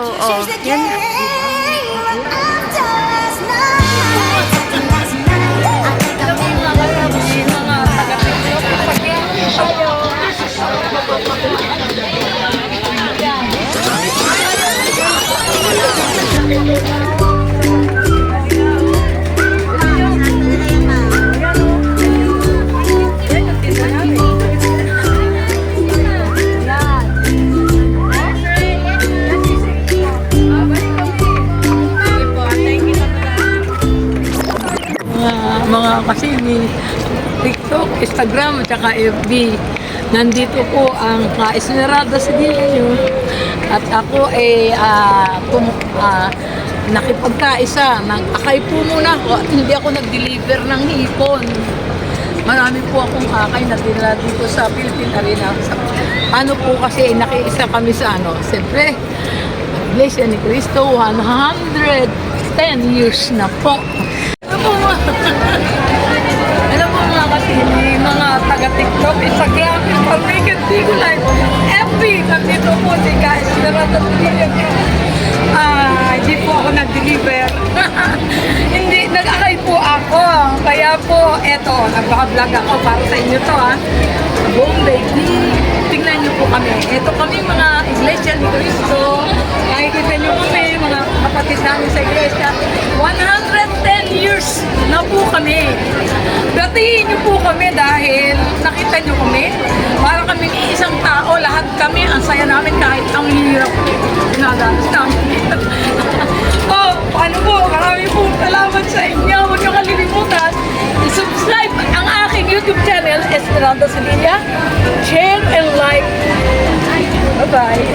Oo. Yan. Mga kasini, TikTok, Instagram, at saka FB. Nandito po ang Esmeralda Cedillo. At ako ay nakipagkaisa. Nag-akay po muna ako at hindi ako nag-deliver ng hipon. Marami po akong akay na dinala dito sa Philippine Arena. Ano po kasi nakiisa kami sa siyempre, Iglesia ni Cristo, 110 years na po. Alam mo mga kasini, mga taga-TikTok, Instagram, Parmigan, Tigo Live, FB, nandito po si Esmeralda Cedillo. Hindi po ako nag-deliver. Hindi, nag-akay po ako. Kaya po, eto, nagpaka-vlog ako para sa inyo to Bombay, tingnan nyo po kami. Ito kami mga Iglesia ni Cristo. Nakikita nyo kami, mga kapatid namin sa Iglesia. 110 years na po kami. Datiin nyo po kami dahil nakita nyo kami. Para kami isang tao, lahat kami, ang saya namin kahit ang hirap. Pinagalas namin. Paano po? Marami po salamat sa inyo. Huwag nyo kalilimutan. I-subscribe ang aking YouTube channel, Esmeralda Cedillo. Share and like. Bye-bye.